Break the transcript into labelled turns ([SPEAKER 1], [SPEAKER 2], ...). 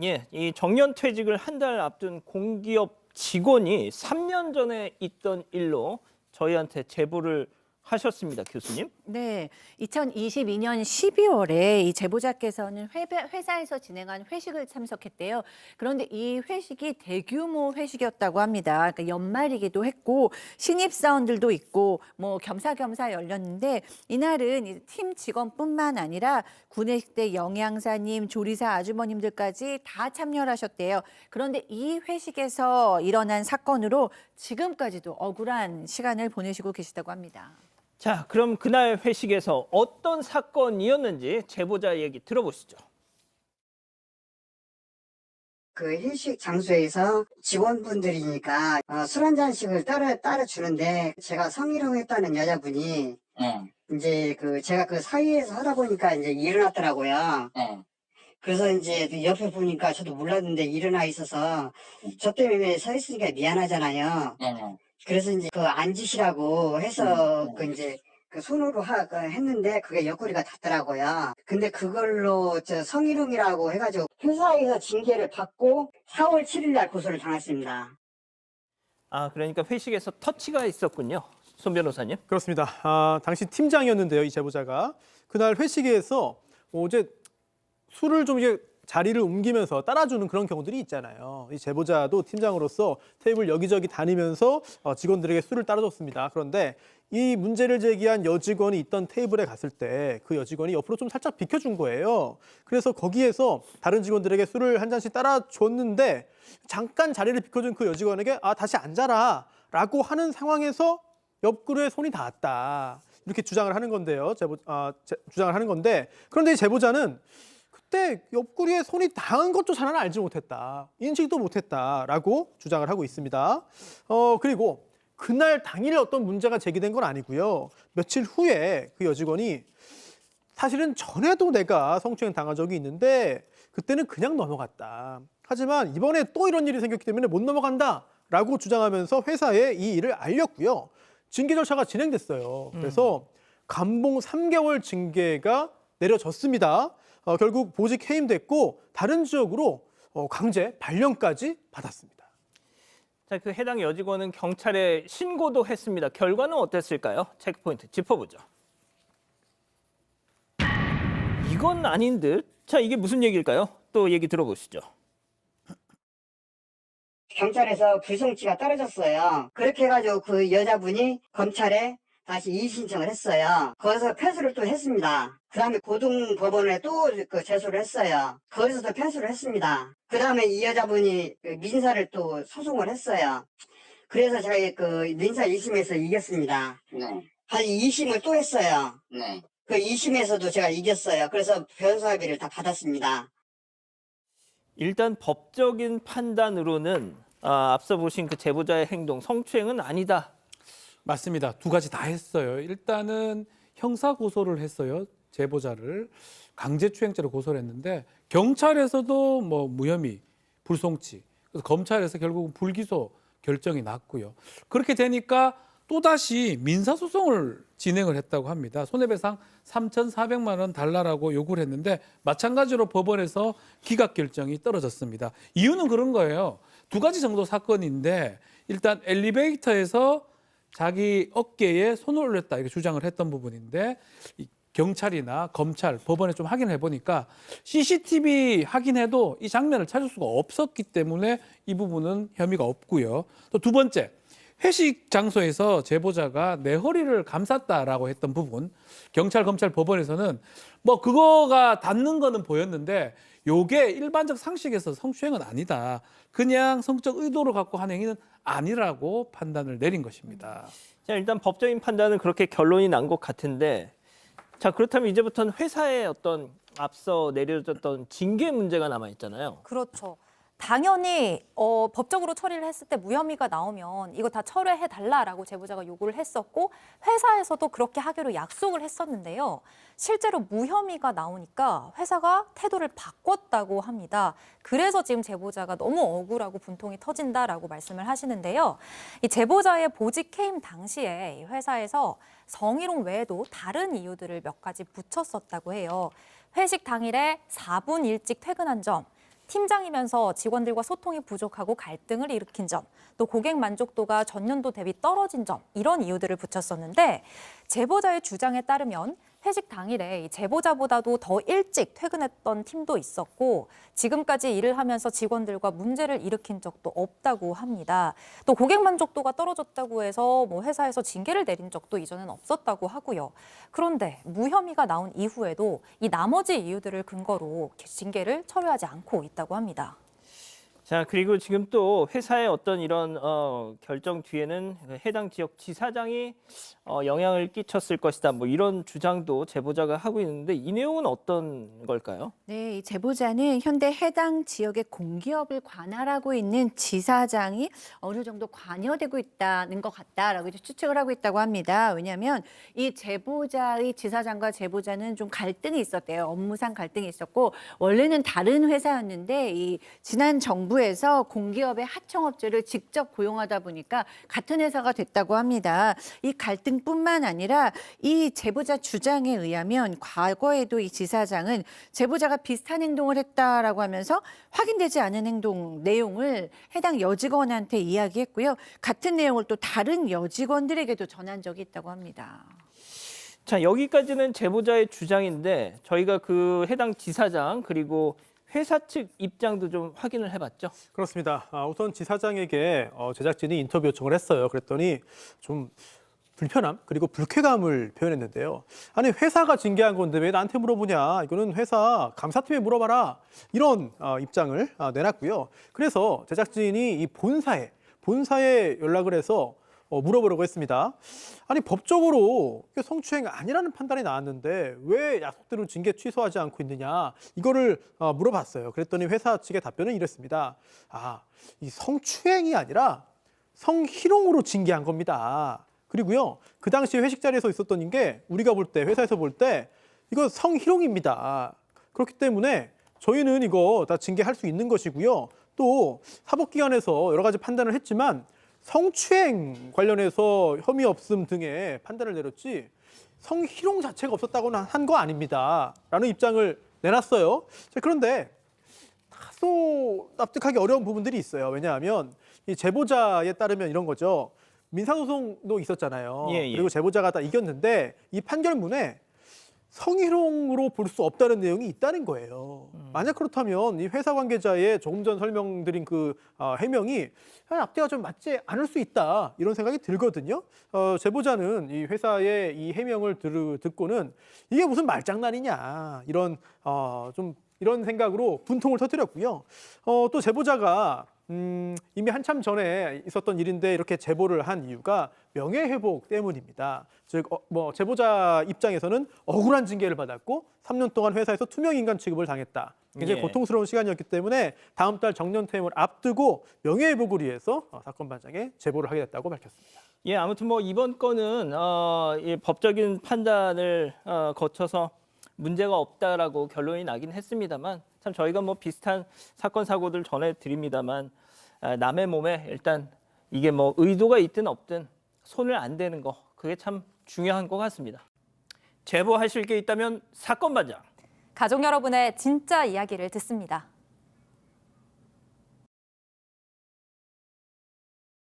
[SPEAKER 1] 예, 이 정년퇴직을 한 달 앞둔 공기업 직원이 3년 전에 있던 일로 저희한테 제보를 하셨습니다, 교수님.
[SPEAKER 2] 네, 2022년 12월에 이 제보자께서는 회사에서 진행한 회식을 참석했대요. 그런데 이 회식이 대규모 회식이었다고 합니다. 그러니까 연말이기도 했고 신입사원들도 있고 뭐 겸사겸사 열렸는데 이날은 이팀 직원뿐만 아니라 구내식대 영양사님, 조리사 아주머님들까지 다 참여를 하셨대요. 그런데 이 회식에서 일어난 사건으로 지금까지도 억울한 시간을 보내시고 계시다고 합니다.
[SPEAKER 1] 자, 그럼 그날 회식에서 어떤 사건이었는지 제보자 얘기 들어보시죠.
[SPEAKER 3] 그 회식 장소에서 직원분들이니까 술 한 잔씩을 따라 주는데 제가 성희롱했다는 여자분이 이제 제가 그 사이에서 하다 보니까 이제 일어났더라고요. 그래서 이제 그 옆에 보니까 저도 몰랐는데 일어나 있어서 저 때문에 서 있으니까 미안하잖아요. 그래서 이제 그 앉으시라고 해서 그 이제 그 손으로 했는데 그게 옆구리가 닿더라고요. 근데 그걸로 저 성희롱이라고 해가지고 회사에서 징계를 받고 4월 7일 날 고소를 당했습니다.
[SPEAKER 1] 아, 그러니까 회식에서 터치가 있었군요, 손 변호사님.
[SPEAKER 4] 그렇습니다. 당시 팀장이었는데요, 이 제보자가. 그날 회식에서 어제 술을 좀 이게 자리를 옮기면서 따라주는 그런 경우들이 있잖아요. 이 제보자도 팀장으로서 테이블 여기저기 다니면서 직원들에게 술을 따라줬습니다. 그런데 이 문제를 제기한 여직원이 있던 테이블에 갔을 때 그 여직원이 옆으로 좀 살짝 비켜준 거예요. 그래서 거기에서 다른 직원들에게 술을 한 잔씩 따라줬는데 잠깐 자리를 비켜준 그 여직원에게 다시 앉아라 라고 하는 상황에서 옆구리에 손이 닿았다. 이렇게 주장을 하는 건데요. 주장을 하는 건데 그런데 이 제보자는 그때 옆구리에 손이 닿은 것조차는 알지 못했다. 인식도 못했다라고 주장을 하고 있습니다. 그리고 그날 당일 어떤 문제가 제기된 건 아니고요. 며칠 후에 그 여직원이 사실은 전에도 내가 성추행 당한 적이 있는데 그때는 그냥 넘어갔다. 하지만 이번에 또 이런 일이 생겼기 때문에 못 넘어간다라고 주장하면서 회사에 이 일을 알렸고요. 징계 절차가 진행됐어요. 그래서 감봉 3개월 징계가 내려졌습니다. 결국 보직 해임됐고 다른 지역으로 강제 발령까지 받았습니다.
[SPEAKER 1] 자, 그 해당 여직원은 경찰에 신고도 했습니다. 결과는 어땠을까요? 체크포인트 짚어보죠. 이건 아닌 듯. 자, 이게 무슨 얘기일까요? 또 얘기 들어보시죠.
[SPEAKER 3] 경찰에서 불송치가 떨어졌어요. 그렇게 해가지고 그 여자분이 검찰에 다시 이의 신청을 했어요. 거기서 패소를 또 했습니다. 그 다음에 고등법원에 또 그 제소를 했어요. 거기서도 패소를 했습니다. 그 다음에 이 여자분이 그 민사를 또 소송을 했어요. 그래서 제가 그 민사 1심에서 이겼습니다. 한 2심을 또 했어요. 그 2심에서도 제가 이겼어요. 그래서 변호사비를 다 받았습니다.
[SPEAKER 1] 일단 법적인 판단으로는 앞서 보신 그 제보자의 행동, 성추행은 아니다.
[SPEAKER 5] 맞습니다. 두 가지 다 했어요. 일단은 형사 고소를 했어요. 제보자를 강제추행죄로 고소를 했는데 경찰에서도 뭐 무혐의, 불송치. 그래서 검찰에서 결국은 불기소 결정이 났고요. 그렇게 되니까 또다시 민사소송을 진행을 했다고 합니다. 손해배상 3,400만 원 달라라고 요구를 했는데 마찬가지로 법원에서 기각 결정이 떨어졌습니다. 이유는 그런 거예요. 두 가지 정도 사건인데 일단 엘리베이터에서 자기 어깨에 손을 올렸다 이렇게 주장을 했던 부분인데 경찰이나 검찰, 법원에 좀 확인을 해보니까 CCTV 확인해도 이 장면을 찾을 수가 없었기 때문에 이 부분은 혐의가 없고요. 또 두 번째, 회식 장소에서 제보자가 내 허리를 감쌌다라고 했던 부분, 경찰, 검찰, 법원에서는 뭐 그거가 닿는 거는 보였는데 요게 일반적 상식에서 성추행은 아니다. 그냥 성적 의도를 갖고 한 행위는 아니라고 판단을 내린 것입니다.
[SPEAKER 1] 자, 일단 법적인 판단은 그렇게 결론이 난 것 같은데, 자, 그렇다면 이제부터는 회사의 어떤 앞서 내려졌던 징계 문제가 남아 있잖아요.
[SPEAKER 6] 그렇죠. 당연히 법적으로 처리를 했을 때 무혐의가 나오면 이거 다 철회해달라라고 제보자가 요구를 했었고 회사에서도 그렇게 하기로 약속을 했었는데요. 실제로 무혐의가 나오니까 회사가 태도를 바꿨다고 합니다. 그래서 지금 제보자가 너무 억울하고 분통이 터진다라고 말씀을 하시는데요. 이 제보자의 보직 해임 당시에 이 회사에서 성희롱 외에도 다른 이유들을 몇 가지 붙였었다고 해요. 회식 당일에 4분 일찍 퇴근한 점, 팀장이면서 직원들과 소통이 부족하고 갈등을 일으킨 점, 또 고객 만족도가 전년도 대비 떨어진 점, 이런 이유들을 붙였었는데 제보자의 주장에 따르면 회식 당일에 이 제보자보다도 더 일찍 퇴근했던 팀도 있었고 지금까지 일을 하면서 직원들과 문제를 일으킨 적도 없다고 합니다. 또 고객 만족도가 떨어졌다고 해서 뭐 회사에서 징계를 내린 적도 이전엔 없었다고 하고요. 그런데 무혐의가 나온 이후에도 이 나머지 이유들을 근거로 징계를 처리하지 않고 있다고 합니다.
[SPEAKER 1] 자, 그리고 지금 또 회사의 어떤 이런 결정 뒤에는 해당 지역 지사장이 영향을 끼쳤을 것이다. 뭐 이런 주장도 제보자가 하고 있는데 이 내용은 어떤 걸까요?
[SPEAKER 2] 네, 이 제보자는 현재 해당 지역의 공기업을 관할하고 있는 지사장이 어느 정도 관여되고 있다는 것 같다라고 이제 추측을 하고 있다고 합니다. 왜냐하면 이 제보자의 지사장과 제보자는 좀 갈등이 있었대요. 업무상 갈등이 있었고 원래는 다른 회사였는데 이 지난 정부에서 공기업의 하청업체를 직접 고용하다 보니까 같은 회사가 됐다고 합니다. 이 갈등뿐만 아니라 이 제보자 주장에 의하면 과거에도 이 지사장은 제보자가 비슷한 행동을 했다라고 하면서 확인되지 않은 행동 내용을 해당 여직원한테 이야기했고요. 같은 내용을 또 다른 여직원들에게도 전한 적이 있다고 합니다.
[SPEAKER 1] 자, 여기까지는 제보자의 주장인데 저희가 그 해당 지사장 그리고 회사 측 입장도 좀 확인을 해봤죠.
[SPEAKER 4] 그렇습니다. 우선 지사장에게 제작진이 인터뷰 요청을 했어요. 그랬더니 좀 불편함 그리고 불쾌감을 표현했는데요. 아니 회사가 징계한 건데 왜 나한테 물어보냐. 이거는 회사 감사팀에 물어봐라. 이런 입장을 내놨고요. 그래서 제작진이 이 본사에 연락을 해서 물어보려고 했습니다. 아니 법적으로 성추행 아니라는 판단이 나왔는데 왜 약속대로 징계 취소하지 않고 있느냐 이거를 물어봤어요. 그랬더니 회사 측의 답변은 이랬습니다. 이 성추행이 아니라 성희롱으로 징계한 겁니다. 그리고요 그 당시 회식 자리에서 있었던 게 우리가 볼 때 회사에서 볼 때 이거 성희롱입니다. 그렇기 때문에 저희는 이거 다 징계할 수 있는 것이고요. 또 사법기관에서 여러 가지 판단을 했지만 성추행 관련해서 혐의 없음 등의 판단을 내렸지 성희롱 자체가 없었다고는 한 거 아닙니다. 라는 입장을 내놨어요. 자, 그런데 다소 납득하기 어려운 부분들이 있어요. 왜냐하면 이 제보자에 따르면 이런 거죠. 민사소송도 있었잖아요.
[SPEAKER 1] 예.
[SPEAKER 4] 그리고 제보자가 다 이겼는데 이 판결문에 성희롱으로 볼 수 없다는 내용이 있다는 거예요. 만약 그렇다면 이 회사 관계자의 조금 전 설명드린 그 해명이 앞뒤가 좀 맞지 않을 수 있다 이런 생각이 들거든요. 제보자는 이 회사의 이 해명을 듣고는 이게 무슨 말장난이냐 이런 이런 생각으로 분통을 터뜨렸고요. 또 제보자가 이미 한참 전에 있었던 일인데 이렇게 제보를 한 이유가 명예회복 때문입니다. 즉, 제보자 입장에서는 억울한 징계를 받았고 3년 동안 회사에서 투명인간 취급을 당했다. 굉장히
[SPEAKER 1] 예.
[SPEAKER 4] 고통스러운 시간이었기 때문에 다음 달 정년퇴임을 앞두고 명예회복을 위해서 사건 반장에 제보를 하게 됐다고 밝혔습니다.
[SPEAKER 1] 예, 아무튼 뭐 이번 건은 이 법적인 판단을 거쳐서 문제가 없다라고 결론이 나긴 했습니다만 참 저희가 뭐 비슷한 사건 사고들 전해드립니다만 남의 몸에 일단 이게 뭐 의도가 있든 없든 손을 안 대는 거 그게 참 중요한 것 같습니다. 제보하실 게 있다면 사건 반장.
[SPEAKER 6] 가족 여러분의 진짜 이야기를 듣습니다.